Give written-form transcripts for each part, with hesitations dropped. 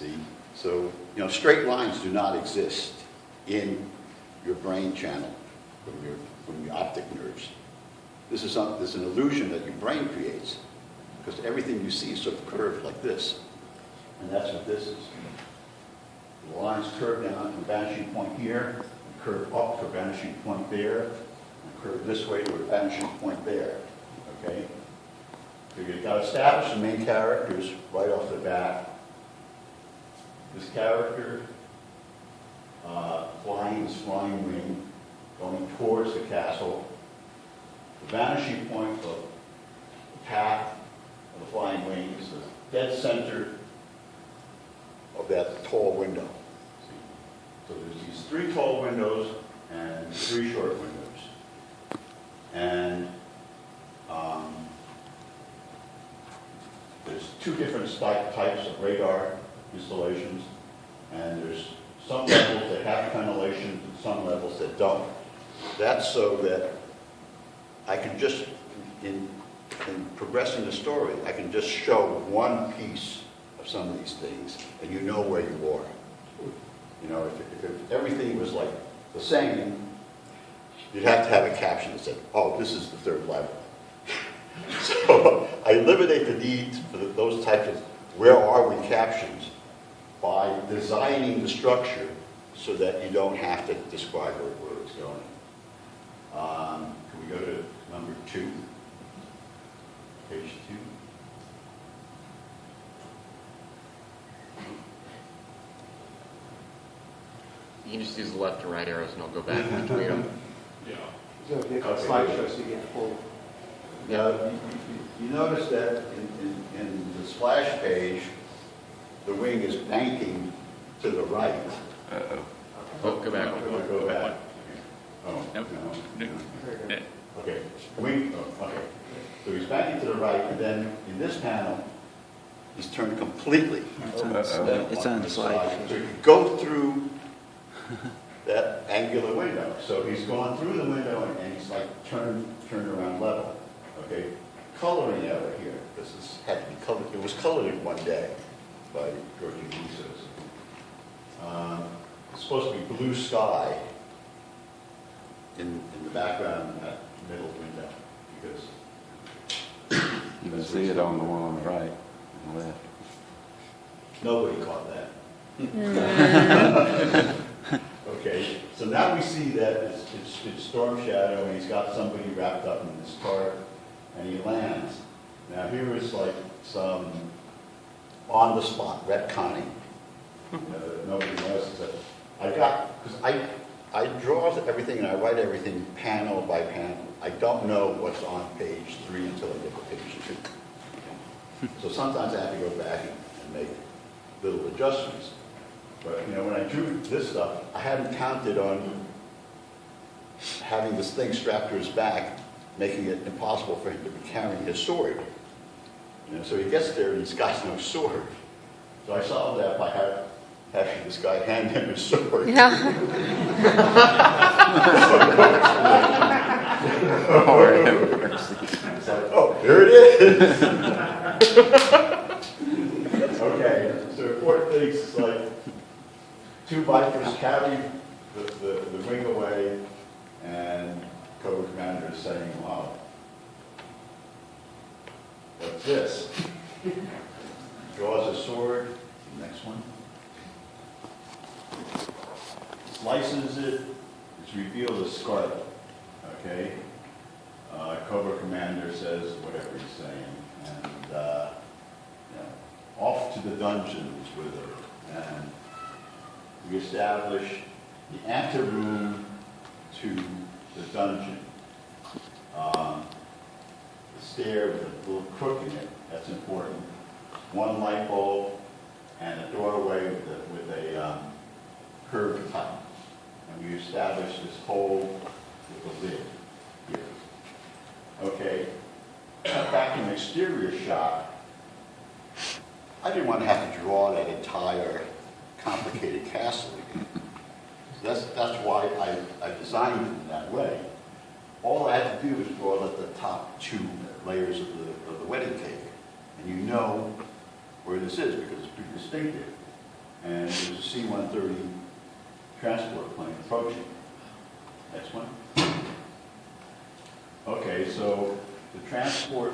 See? So, straight lines do not exist in your brain channel from your optic nerves. This is an illusion that your brain creates, because everything you see is sort of curved like this. And that's what this is. The lines curve down to a vanishing point here, and curve up to a vanishing point there, and curve this way to a vanishing point there. Okay? So you've got to establish the main characters right off the bat. This character, flying this flying wing, going towards the castle. The vanishing point of the path of the flying wing is the dead center of that tall window. See? So there's these 3 tall windows and 3 short windows. And there's 2 different types of radar installations, and there's some levels that have crenellation and some levels that don't. That's so that I can just, in progressing the story, I can just show one piece of some of these things, and you know where you are. If everything was like the same, you'd have to have a caption that said, oh, this is the 3rd level. So I eliminate the need for those types of where are we captions by designing the structure so that you don't have to describe where it's going. Can we go to number 2? Page 2. You can just use the left and right arrows and I'll go back between them. Yeah. So if you have slideshows to get full. Now, you notice that in the splash page, the wing is banking to the right. Uh-oh. Oh, go back. Go back. Oh, Nope. no. Yeah. Okay. Wing, okay. So he's banking to the right, and then in this panel, he's turned completely. It's on the slide. So you can go through that angular window. So he's gone through the window and he's like turned around level. Okay, coloring error here. This had to be colored. It was colored in one day by Georgie Lisos. It's supposed to be blue sky in the background in that middle window because You can see it on the one on the right and left. nobody caught that. Okay, so now we see that it's storm shadow and he's got somebody wrapped up in this tarp and he lands. Now here is like some on-the-spot retconning. Nobody knows that because I draw everything and I write everything panel by panel. I don't know what's on page 3 until I get to page 2. So sometimes I have to go back and make little adjustments. But when I drew this stuff, I hadn't counted on having this thing strapped to his back, making it impossible for him to be carrying his sword. So he gets there and he's got no sword. So I solved that by having this guy hand him his sword. Yeah. It's like, oh, here it is. Okay, so important things is like 2 bikers carry the wing away, and Cobra Commander is saying, wow, what's this? Draws a sword, next one. Slices it, it's revealed as scarlet, okay? Cobra Commander says whatever he's saying, and off to the dungeons with her, and we establish the anteroom to the dungeon. The stair with a little crook in it, that's important. 1 light bulb and a doorway with a curved top. And we establish this hole with the lid here. Okay, back in the exterior shot, I didn't want to have to draw that entire complicated castle again. That's why I designed it in that way. All I had to do was draw the top 2 layers of the wedding cake. And you know where this is because it's pretty distinctive. and there's a C-130 transport plane approaching. Next one. Okay, so the transport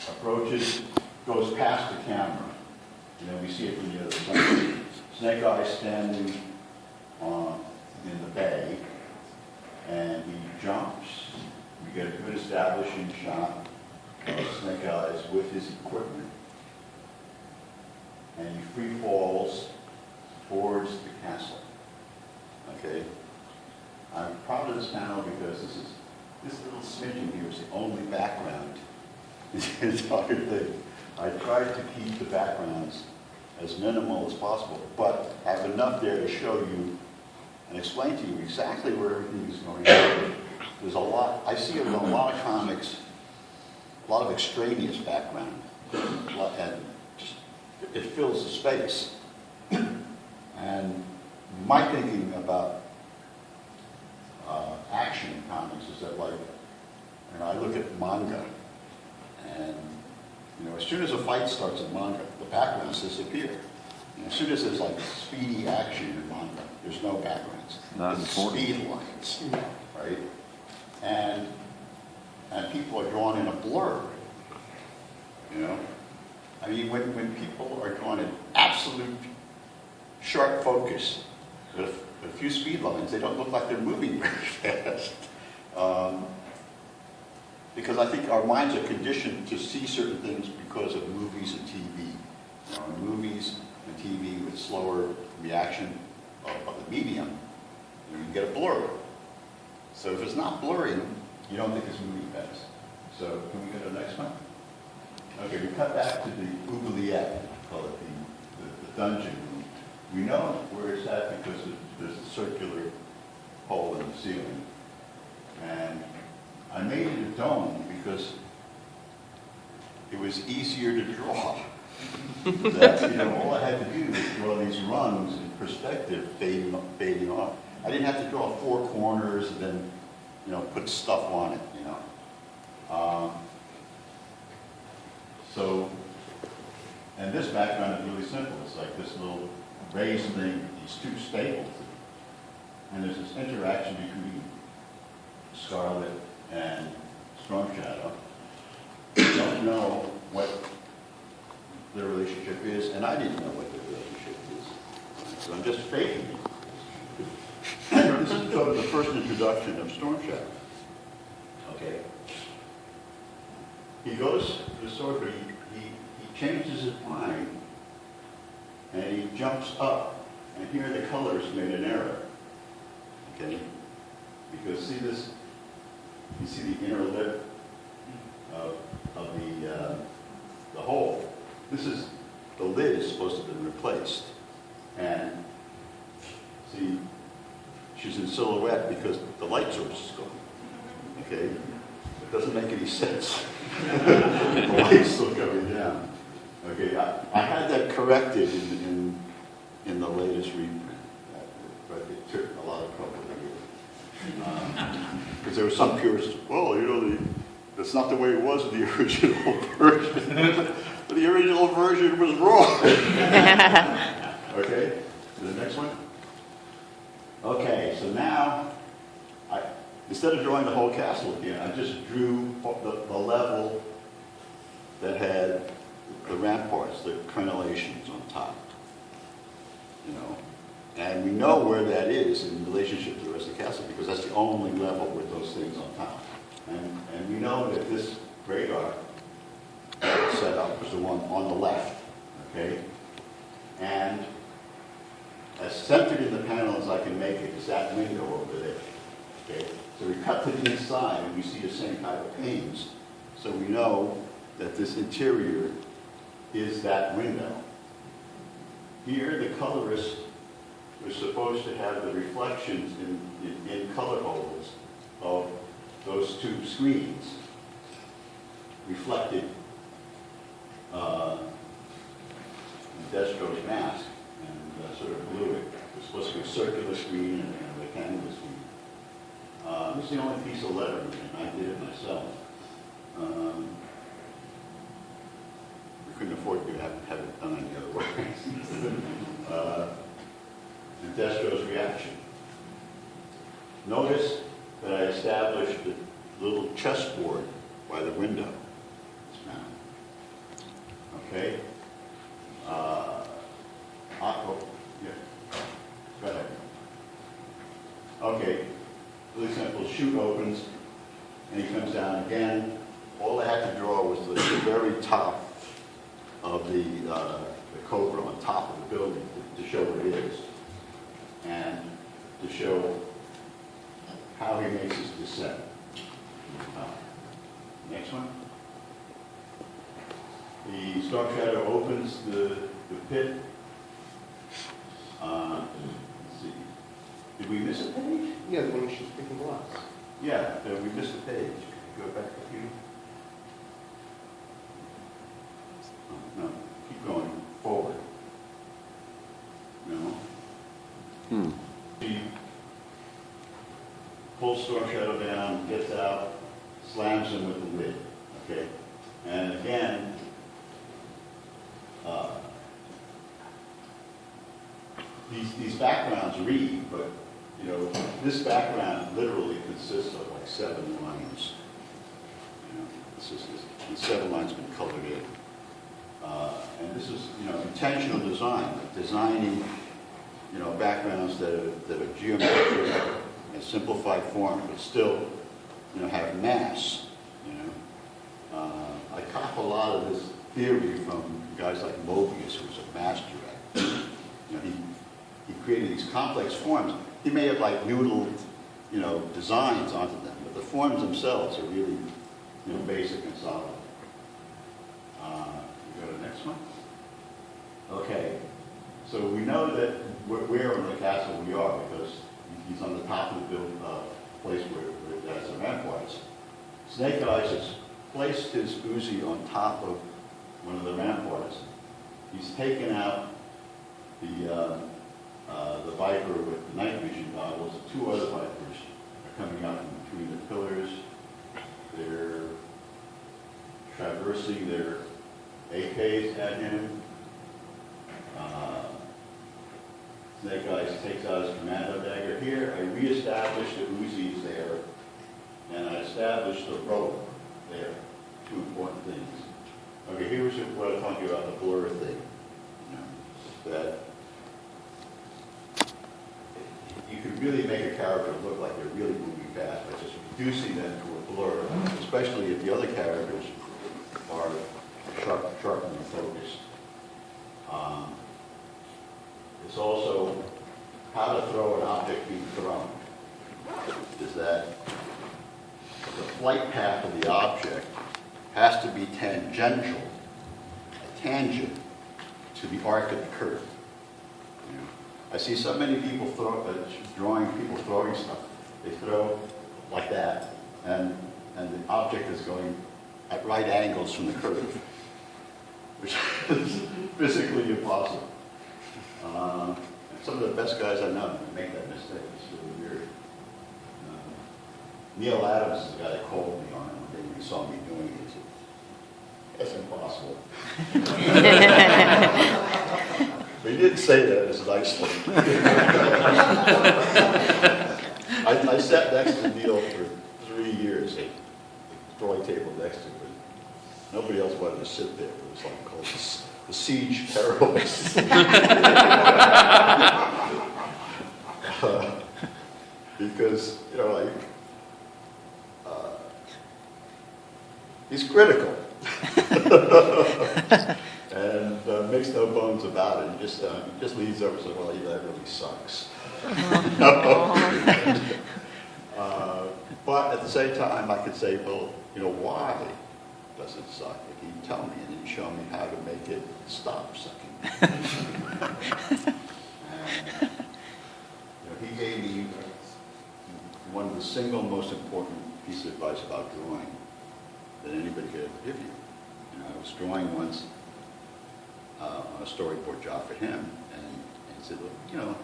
approaches, goes past the camera, and then we see it from the other side. Snake Eyes standing in the bay, and he jumps. We get a good establishing shot of Snake Eyes with his equipment, and he free falls towards the castle. Okay, I'm proud of this panel because this little smidgen here is the only background in the entire thing. I tried to keep the backgrounds as minimal as possible, but have enough there to show you and explain to you exactly where everything is going on. There's a lot, I see in a lot of comics, a lot of extraneous background, and just, it fills the space. And my thinking about action in comics is that, like, I look at manga, and as soon as a fight starts in manga, the backgrounds disappear. As soon as there's like speedy action in manga, there's no backgrounds. Not It's important. speed lines, right? And people are drawn in a blur. I mean, when people are drawn in absolute sharp focus with a few speed lines, they don't look like they're moving very fast. Because I think our minds are conditioned to see certain things because of movies and TV. Movies and TV with slower reaction of the medium, you get a blur. So if it's not blurring, you don't think it's moving fast. So can we go to the next one? Okay, we cut back to the oubliette, call it the dungeon room. We know where it's at because there's a circular hole in the ceiling. And I made it a dome because it was easier to draw. That, all I had to do was draw these rungs in perspective, fading off. I didn't have to draw four corners and then, put stuff on it, So, and this background is really simple. It's like this little raised thing, these two staples. And there's this interaction between Scarlet and Storm Shadow. I don't know what their relationship is, and I didn't know what their relationship is. So I'm just faking it. This is sort of the first introduction of Storm Shadow. Okay. He goes to the sword, but he changes his mind, and he jumps up, and here the colors made an error. Okay? Because see this, you see the inner lip of the hole. The lid is supposed to have been replaced. And see, she's in silhouette because the light source is gone. Okay? It doesn't make any sense. The light's still coming down. Okay, I had that corrected in the latest reprint, but it took a lot of trouble to get. Because there was some purists, that's not the way it was in the original version. But the original version was wrong. Okay, the next one. Okay, so now, instead of drawing the whole castle again, I just drew the level that had the ramparts, the crenellations on top. And we know where that is in relationship to the rest of the castle because that's the only level with those things on top. And we know that this radar set up was the one on the left, okay? And as centered in the panel as I can make it is that window over there, okay? So we cut to the inside and we see the same type of panes. So we know that this interior is that window. Here, the colorist was supposed to have the reflections in color holes of those two screens reflected in Destro's mask and sort of blew it. It was supposed to be a circular screen and a rectangular screen. This is the only piece of lettering, and I did it myself. We couldn't afford to have it done any other way. Destro's reaction. Notice that I established the little chessboard by the window. Okay? Oh, yeah. Go ahead. Okay. For example, chute opens, and he comes down again. All I had to draw was the very top of the cobra on top of the building to show what it is, and to show how he makes his descent. Next one. The storm shadow opens the pit. Let's see. Did we miss a page? Yeah, the one she's picking glass. Yeah, we missed a page. Could you go back a few? Oh, no, keep going forward. No. He pulls storm shadow down, gets out, slams him with the lid. Okay, and again. These backgrounds read, but you know, this background literally consists of like 7 lines. You know, the 7 lines been colored in, and this is, you know, intentional design, like designing, you know, backgrounds that are geometric and simplified form, but still, you know, have mass. You know, I cop a lot of this theory from guys like Mobius, who's a master at it. You know, he created these complex forms. He may have like noodled, you know, designs onto them, but the forms themselves are really, you know, basic and solid. Go to the next one. Okay, so we know that where in the castle we are because he's on the top of the place where it has the ramparts. Snake Eyes has placed his Uzi on top of one of the ramparts. He's taken out the viper with the night vision goggles. 2 other vipers are coming out from between the pillars. They're traversing their AKs at him. Snake Eyes takes out his commando dagger. Here, I reestablished the Uzis there, and I established the rope there. 2 important things. Okay, here's what I'm talking about, the blur thing. You know, that you can really make a character look like they're really moving fast by just reducing them to a blur, especially if the other characters are sharply focused. It's also how to throw an object being thrown. Is that the flight path of the object has to be tangential, a tangent to the arc of the curve. You know, I see so many people drawing people throwing stuff. They throw like that, and the object is going at right angles from the curve, which is physically impossible. Some of the best guys I know make that mistake. It's really weird. Neil Adams is the guy that called me on it one day when he saw me doing it. He said, "That's impossible." But he didn't say that as nicely. I sat next to Neil for 3 years at the drawing table next to him. Nobody else wanted to sit there. It was like called the Siege Terrorists. Because, you know, like, he's critical. And makes no bones about it. He just leads over and says, "Well, that really sucks." But at the same time, I could say, well, you know, why does it suck? If you tell me and you show me how to make it stop sucking. And, you know, he gave me one of the single most important pieces of advice about drawing that anybody could ever give you. You know, I was drawing once on a storyboard job for him, and he said, "Look, you know,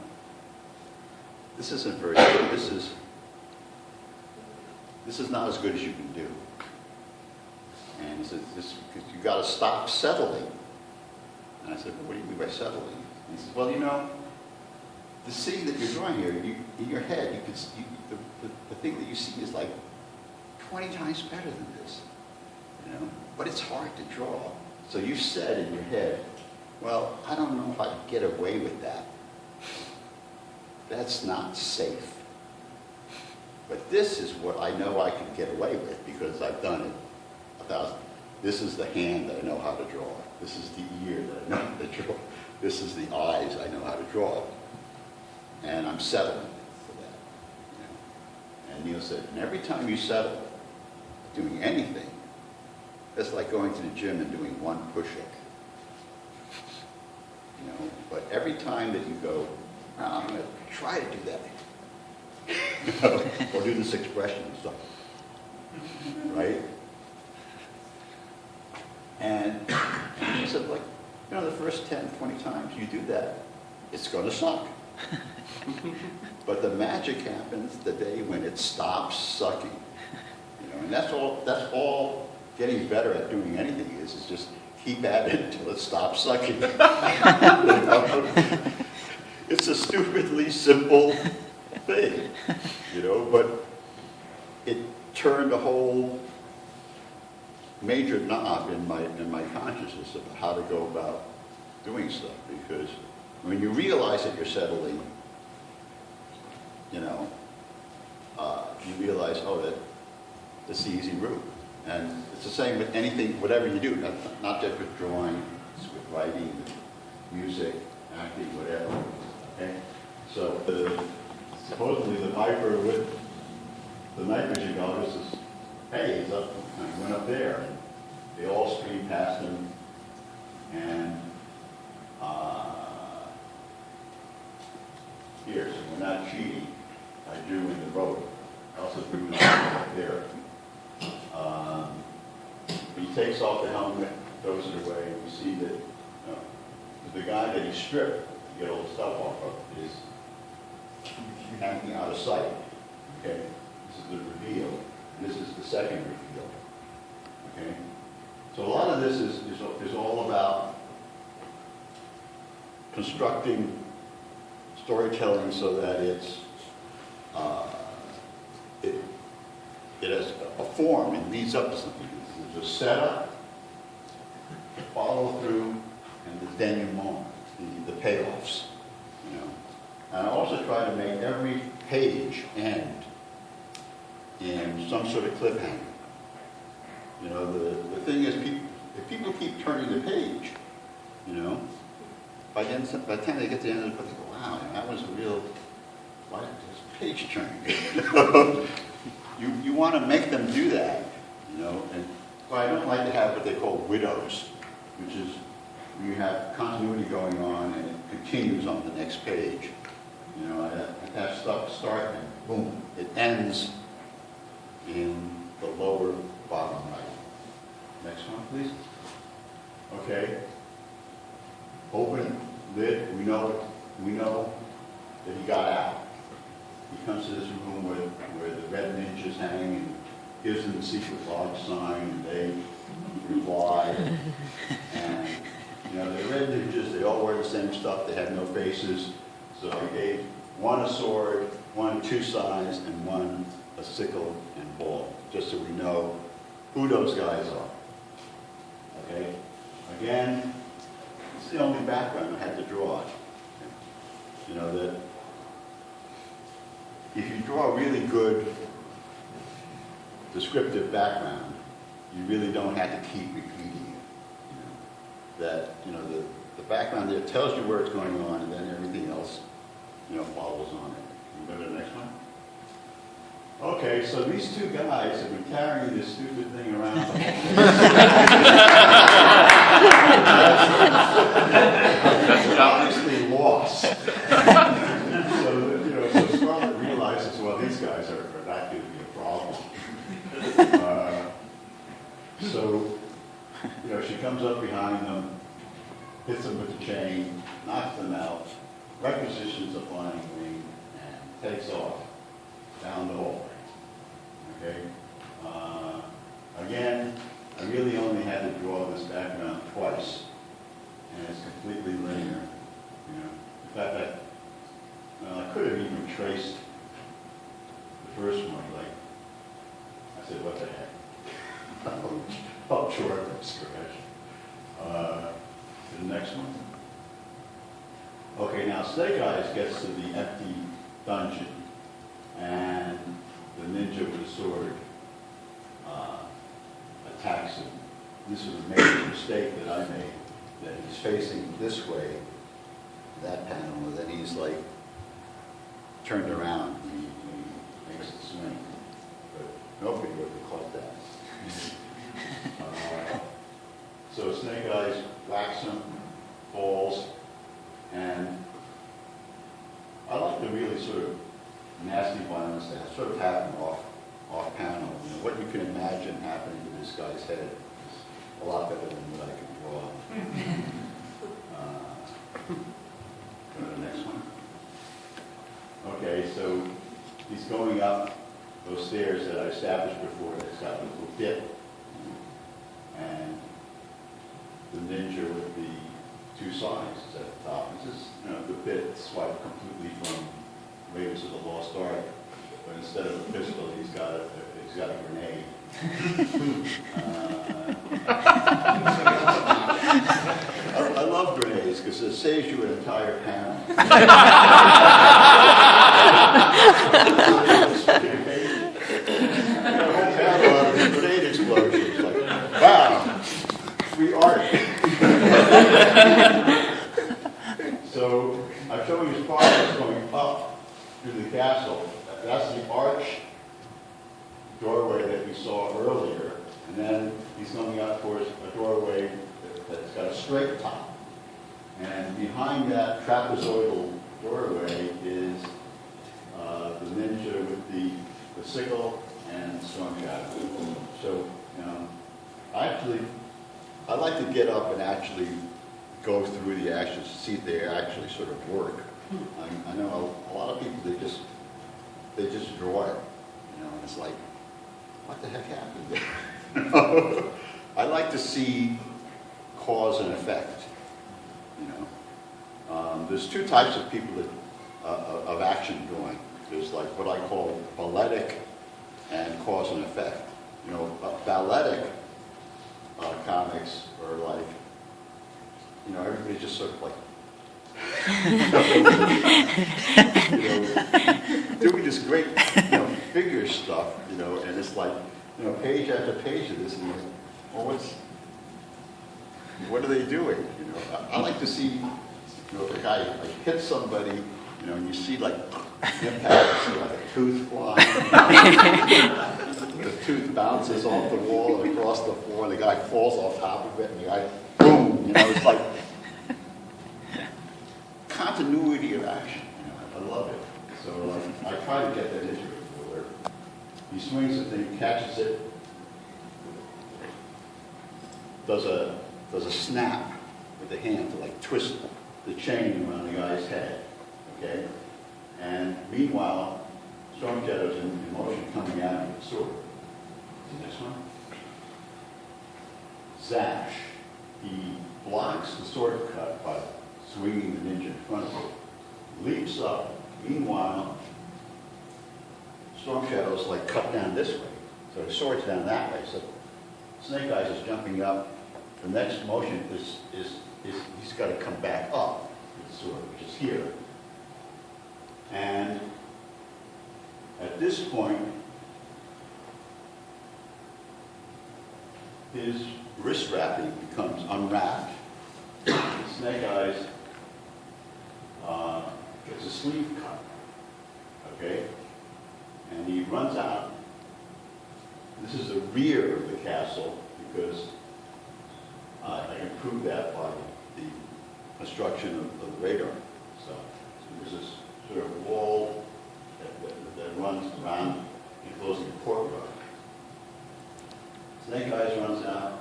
this isn't very good. This is not as good as you can do." And he said, "You got to stop settling." And I said, "Well, what do you mean by settling?" And he said, "Well, you know, the scene that you're drawing here, in your head, the thing that you see is like 20 times better than this, you know? But it's hard to draw. So you said in your head, well, I don't know if I can get away with that. That's not safe. But this is what I know I can get away with because I've done it 1,000. This is the hand that I know how to draw. This is the ear that I know how to draw. This is the eyes I know how to draw. And I'm settling for that. You know? And Neil said, and every time you settle doing anything, it's like going to the gym and doing one push-up. You know, but every time that you go, oh, I'm going to try to do that. Or do this expression and stuff. Right? And he said, like, you know, the first 10, 20 times you do that, it's going to suck. But the magic happens the day when it stops sucking. You know, and that's all getting better at doing anything is just keep at it until it stops sucking. You know? It's a stupidly simple thing, you know, but it turned a whole major knob in my consciousness about how to go about doing stuff. Because when you realize that you're settling, you know, you realize, oh, that's the easy route. And it's the same with anything, whatever you do, not just with drawing, it's with writing, with music, acting, whatever. Okay? So supposedly the piper with the night vision goggles says, hey, he's up, he went up there. And they all streamed past him. And here, so we're not cheating. I drew in the road. I also drew right there. He takes off the helmet, throws it away, and we see that the guy that he stripped to get all the stuff off of is hanging out of sight. Okay, this is the reveal. This is the second reveal. Okay, so a lot of this is all about constructing storytelling so that it has a form and leads up to something. There's a setup, follow through, and the denouement, the payoffs. You know, and I also try to make every page end in some sort of cliffhanger. You know, the thing is, if people keep turning the page, you know, by the time they get to the end of the book, they go, wow, that was a real, why is this page turning? You want to make them do that, you know, and so I don't like to have what they call widows, which is you have continuity going on and it continues on the next page. You know, I have stuff start and boom, it ends in the lower bottom right. Next one, please. Okay. Open lid. We know that he got out. He comes to this room where the red ninjas hang and gives them the secret lodge sign, and they reply. And you know, the red ninjas, they all wear the same stuff. They have no faces. So I gave one a sword, one 2 signs, and one a sickle and ball, just so we know who those guys are. Okay? Again, it's the only background I had to draw. You know, that if you draw a really good descriptive background, you really don't have to keep repeating it. You know, that, you know, the background there tells you where it's going on, and then everything else, you know, follows on it. Can we go to the next one? Okay, so these two guys have been carrying this stupid thing around. Obviously lost. So, you know, so Scarlett realizes, well, these guys are not going to be a problem. So, you know, she comes up behind them, hits them with the chain, knocks them out, requisitions a flying wing, and takes off down the hallway. Okay? Again, I really only had to draw this background twice, and it's completely linear. You know, in fact, traced the first one, like, I said, what the heck? Oh, sure, scratch. The next one. Okay, now Snake Eyes gets to the empty dungeon, and the ninja with the sword attacks him. This was a major mistake that I made, that he's facing this way, that panel, and then he's like turned around when he makes the swing. But nobody would have caught that. So Snake Eyes whacks him, falls, and I like the really sort of nasty violence that sort of happened off panel. You know, what you can imagine happening to this guy's head is a lot better than what I can draw. Go to the next one. Okay, so he's going up those stairs that I established before. It's got a little dip, and the ninja with the two sides is at the top. This is, you know, the bit swiped completely from Raiders of the Lost Ark, but instead of a pistol, he's got a grenade. I love grenades because it saves you an entire panel. Grenade explosions, like, wow, free art. So I'm showing you his progress going up through the castle. That's the arch doorway that we saw earlier, and then he's coming up towards a doorway that's got a straight top. And behind that trapezoidal doorway is the ninja with the sickle and storm shadow. So, you know, I like to get up and actually go through the actions to see if they actually sort of work. I know a lot of people, they just draw it, you know, and it's like, what the heck happened there? I like to see cause and effect, you know. There's two types of people that, of action drawing. There's like what I call balletic and cause and effect. You know, balletic comics are like, you know, everybody's just sort of like, you know, doing this great, you know, figure stuff, you know, and it's like, you know, page after page of this, and you're like, well, what are they doing? You know, I like to see, you know, if a guy like hits somebody, you know, and you see like impacts, like a tooth flying. The tooth bounces off the wall and across the floor, and the guy falls off top of it, and the guy, boom, you know, it's like continuity of action. You know, I love it. So I try to get that into it, where he swings the thing, catches it, does a snap with the hand to like twist the chain around the guy's head, okay? And meanwhile, Storm Shadow's in motion coming at him with the sword. The next one. Zash. He blocks the sword cut by swinging the ninja in front of him. Leaps up. Meanwhile, Storm Shadow's like cut down this way. So his sword's down that way. So Snake Eyes is jumping up. The next motion is he's got to come back up with the sword, which is here. And at this point, his wrist wrapping becomes unwrapped. Snake Eyes gets a sleeve cut, okay? And he runs out. This is the rear of the castle because I can prove that by the construction of the radar. So there's this sort of wall that runs around enclosing the courtyard. Snake Eyes runs out.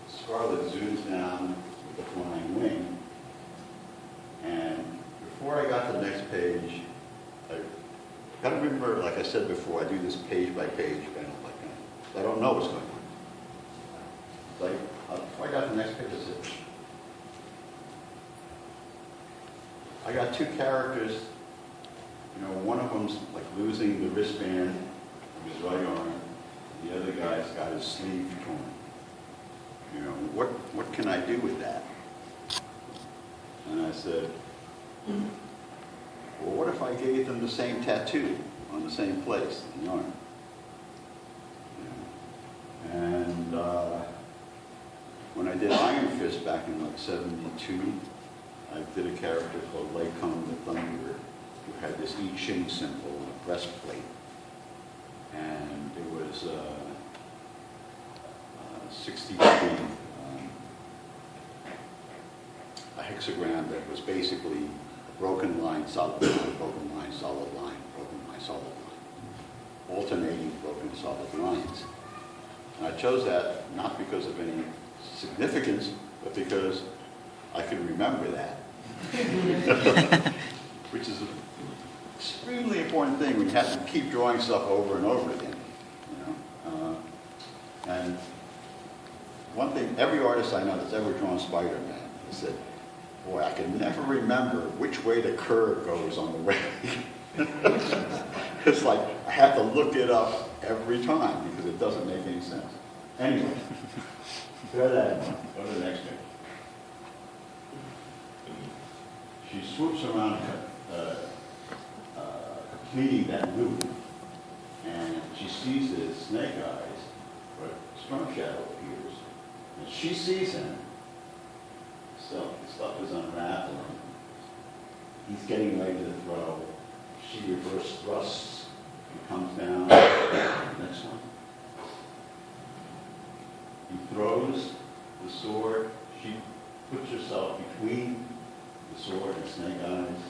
Scarlet zooms down with the flying wing. And before I got to the next page, I got to remember, like I said before, I do this page by page kind of like that. I don't know what's going on. Like, before I got to the next page, I said, I got two characters one of them's like losing the wristband of his right arm, the other guy's got his sleeve torn. What can I do with that? And I said, well, what if I gave them the same tattoo on the same place in the arm? And when I did Iron Fist back in like '72, I did a character called Lycon the Thunderer, who had this I Ching symbol on a breastplate. And it was 60 degree, a hexagram that was basically a broken line, solid line, broken line, solid line, broken line, solid line, alternating broken solid lines. And I chose that not because of any significance, but because I can remember that. Which is an extremely important thing when you have to keep drawing stuff over and over again. And one thing, every artist I know that's ever drawn Spider-Man has said, boy, I can never remember which way the curve goes on the railing. It's like I have to look it up every time because it doesn't make any sense. Anyway, bear that in mind. Go to the next page. She swoops around, completing that loop, and she sees that it's Snake Eyes, but Storm Shadow appears, and she sees him. So the stuff is unwrapped, and he's getting ready to throw. She reverse thrusts and comes down. Next one. He throws the sword. She puts herself between the sword and Snake Eyes,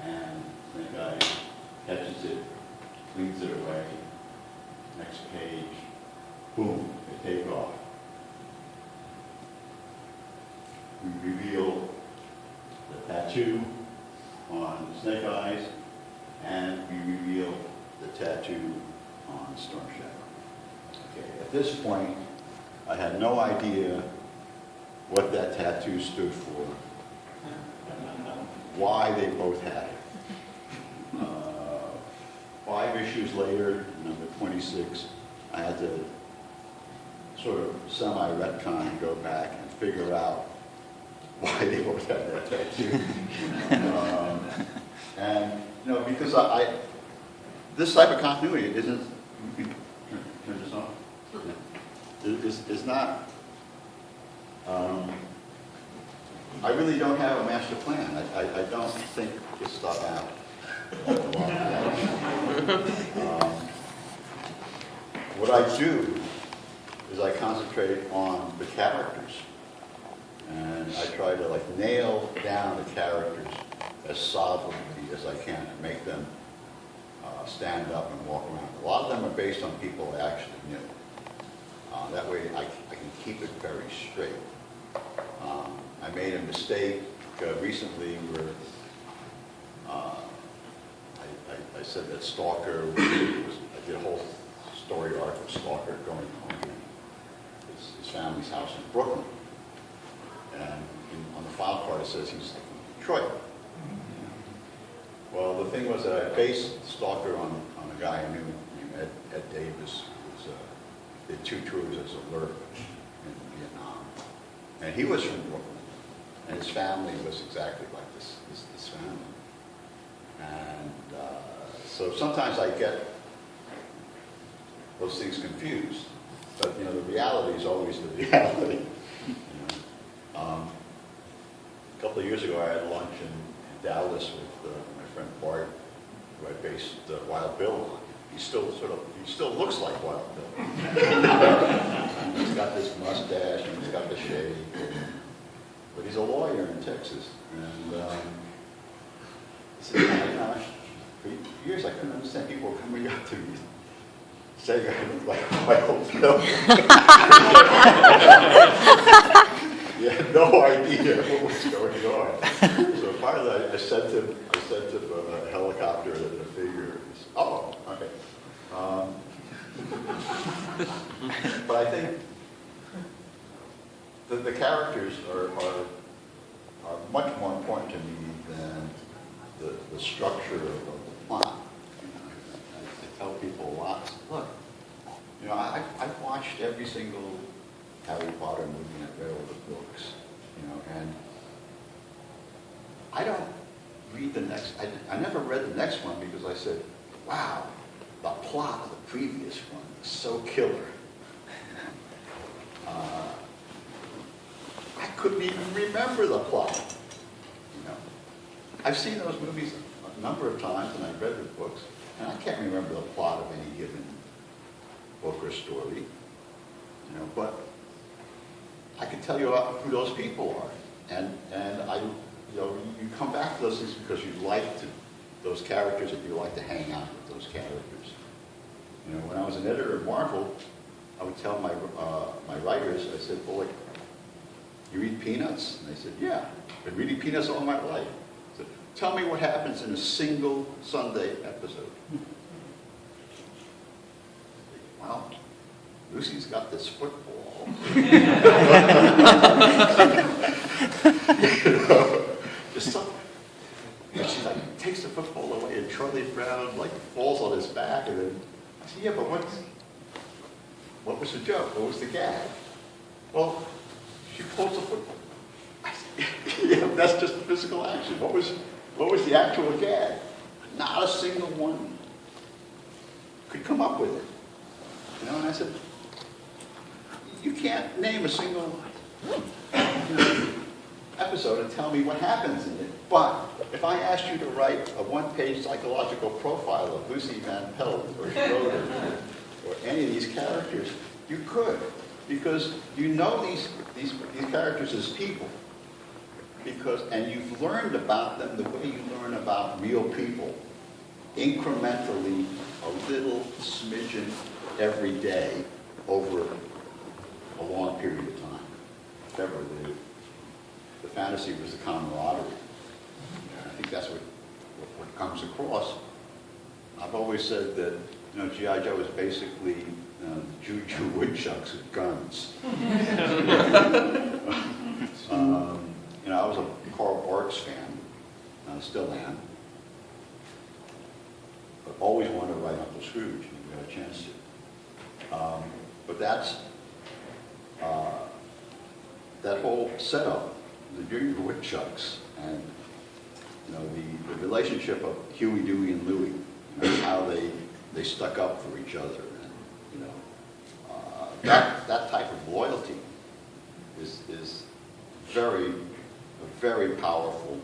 and Snake Eyes catches it, cleans it away. Next page, boom, they take off. We reveal the tattoo on Snake Eyes, and we reveal the tattoo on Storm Shadow. Okay, at this point, I had no idea what that tattoo stood for, why they both had it. 5 issues later, number 26, I had to sort of semi-retcon and go back and figure out why they both had that tattoo. And, because this type of continuity isn't, you can turn this on? Is not, I really don't have a master plan. I don't think this stuff out. What I do is I concentrate on the characters, and I try to nail down the characters as solidly as I can and make them stand up and walk around. A lot of them are based on people I actually knew. That way I can keep it very straight. I made a mistake recently where I said that Stalker I did a whole story arc of Stalker going home to his family's house in Brooklyn. And on the file card it says he's from Detroit. Well, the thing was that I based Stalker on a guy I knew named Ed Davis, who did 2 tours as a lurk in Vietnam. And he was from Brooklyn. And his family was exactly like this family. And so sometimes I get those things confused. But, the reality is always the reality. A couple of years ago, I had lunch in Dallas with my friend Bart, who I based Wild Bill on. He still looks like Wild Bill. He's got this mustache and he's got the shave. But he's a lawyer in Texas. And for years I couldn't understand people coming up to me saying I look like Wild Bill. You had no idea what was going on. So finally I sent him a helicopter and a figure. Oh, okay. But I think the characters are much more important to me than the the structure of the plot. You know, I tell people a lot, look, you know, I've watched every single Harry Potter movie and I've read all the books, you know, and I don't read the next, I never read the next one because I said, wow, the plot of the previous one is so killer. I couldn't even remember the plot, you know. I've seen those movies a number of times and I've read the books, and I can't remember the plot of any given book or story, you know, but I can tell you who those people are. And I, you know, you come back to those things because you like to, those characters, and you like to hang out with those characters. You know, when I was an editor at Marvel, I would tell my my writers, I said, well, like, you read Peanuts? And they said, yeah, I've been reading Peanuts all my life. I said, tell me what happens in a single Sunday episode. Well, Lucy's got this football. You know, just something. And she like takes the football away, and Charlie Brown like falls on his back, and then I said, yeah, but what was the joke? What was the gag? Well, she pulls the football. I said, yeah, that's just physical action. What was the actual gag? Not a single one could come up with it. You know, and I said, you can't name a single episode and tell me what happens in it. But if I asked you to write a one-page psychological profile of Lucy Van Pelt or Schroeder or any of these characters, you could, because you know these characters as people, and you've learned about them the way you learn about real people, incrementally, a little smidgen every day over a long period of time. Whatever the fantasy was the camaraderie. I think that's what comes across. I've always said that, you know, G.I. Joe is basically Juju woodchucks with guns. You know, I was a Carl Barks fan, still am, but always wanted to write Uncle Scrooge, and we got a chance to. But that's that whole setup, the Juju woodchucks, and you know the relationship of Huey, Dewey, and Louie, you know, how they stuck up for each other, and you know that type of loyalty is a very powerful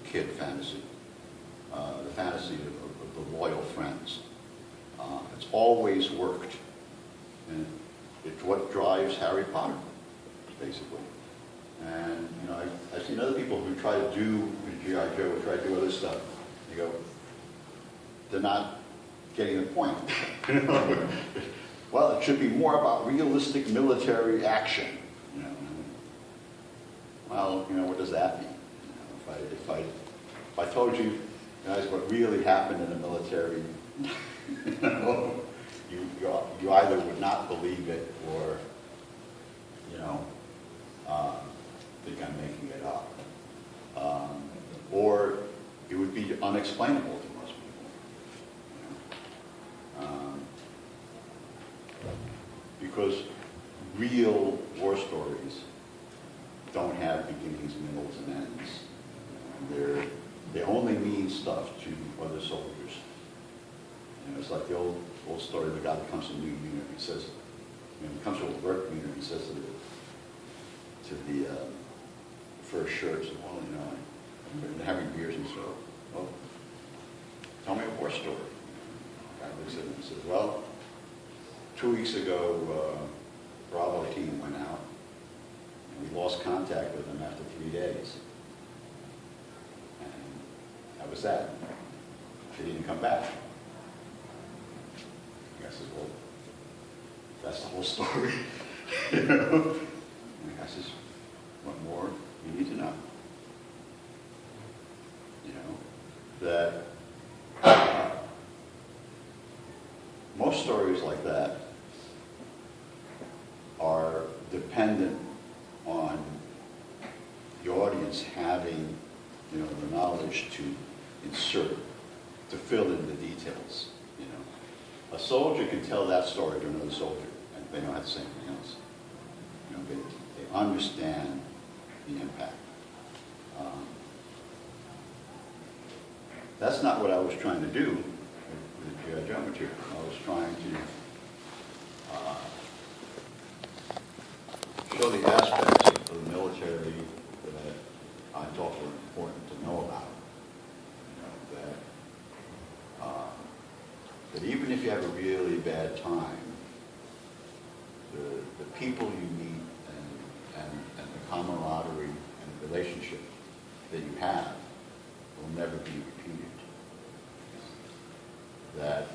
kid fantasy. The fantasy of the loyal friends. It's always worked, and it's what drives Harry Potter, basically. And you know, I've seen other people who try to do G.I. Joe, or try to do other stuff. They go, they're not getting the point. You know? Well, it should be more about realistic military action. You know? Well, you know, what does that mean? You know, if I told you guys what really happened in the military, you know, you either would not believe it, or you know, think I'm making it up, or it would be unexplainable to most people. You know? Because real war stories don't have beginnings, middles, and ends. They only mean stuff to other soldiers. You know, it's like the old story of the guy that comes to a new unit. He says, you know, he comes to a work unit, he says to the first shirt, so, well, you know, I've been having beers, and so, well, tell me a war story. The guy looks at him and says, well, 2 weeks ago, Bravo team went out, and we lost contact with them after 3 days. And that was that. They didn't come back. The guy says, well, that's the whole story. You know? And the guy says, what more you need to know? You know, that most stories like that are dependent on the audience having, you know, the knowledge to insert to fill in the details, you know. A soldier can tell that story to another soldier, and they don't have to say anything else. You know, they understand the impact. That's not what I was trying to do with the G.I. Joe material. I was trying to show the aspects of the military that I thought were important to know about. You know, that even if you have a really bad time, the people you meet and the camaraderie and the relationship that you have will never be repeated. That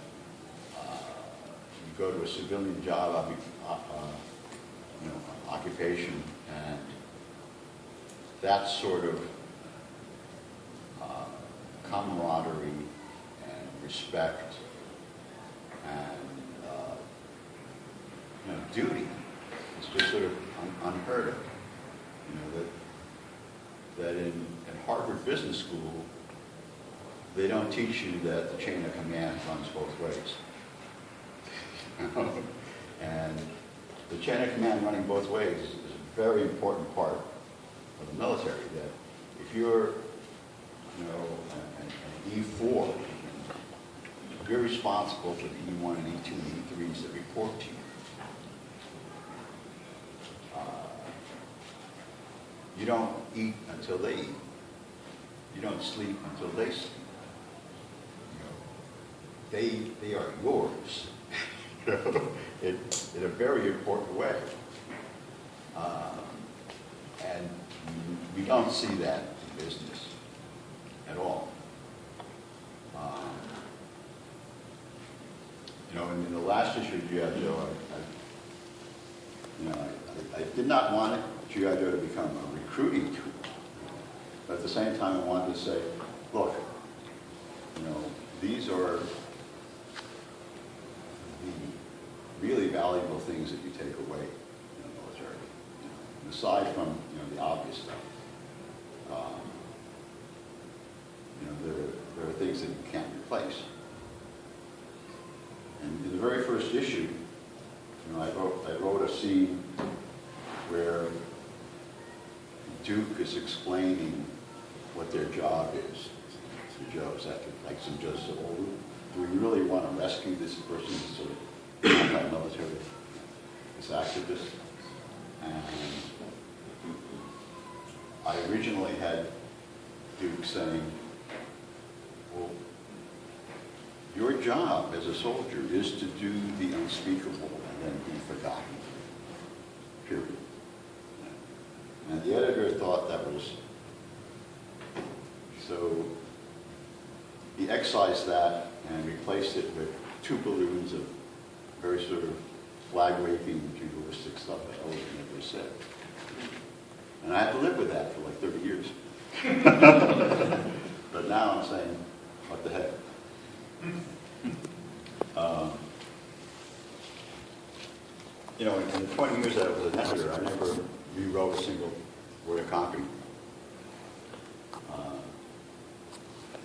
you go to a civilian job, you know, occupation, and that sort of camaraderie and respect and you know, duty is just sort of unheard of. You know, that in Harvard Business School, they don't teach you that the chain of command runs both ways. And the chain of command running both ways is a very important part of the military. That if you're, you know, an E4, you're responsible for the E1 and E2 and E3s that report to you. You don't eat until they eat. You don't sleep until they sleep. You know, they are yours in a very important way. And we don't see that in business at all. You know, in the last issue of G.I. Joe, I did not want G.I. Joe to become a recruiting tool. But at the same time, I wanted to say, look, you know, these are the really valuable things that you take away in the military. You know, and aside from, you know, the obvious stuff, you know, there are things that you can't replace. And in the very first issue, you know, I wrote a scene where Duke is explaining what their job is to Joe. Is that like some judge said, well, do we really want to rescue this person who's sort of anti-military, this activist? And I originally had Duke saying, well, your job as a soldier is to do the unspeakable and then be forgotten, period. And the editor thought that was, so he excised that and replaced it with 2 balloons of very sort of flag-waving, jingoistic stuff that I always never said. And I had to live with that for like 30 years. But now I'm saying, what the heck? You know, in the 20 years that I was an editor, I never rewrote a single word of copy.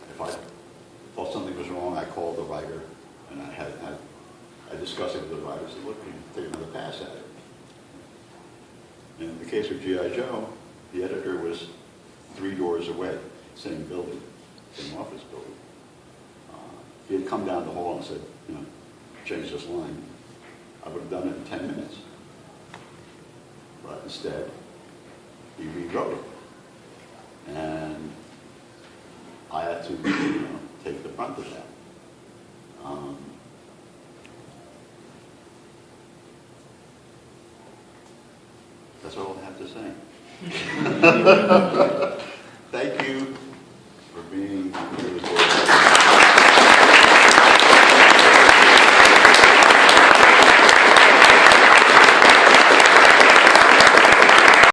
If I thought something was wrong, I called the writer, and I discussed it with the writer. I said, look, we can take another pass at it. And in the case of G.I. Joe, the editor was 3 doors away, same building, same office building. If he had come down the hall and said, you know, change this line, I would have done it in 10 minutes. But instead, he rewrote it. And I had to, you know, take the brunt of that. That's all I have to say. Thank you for being here.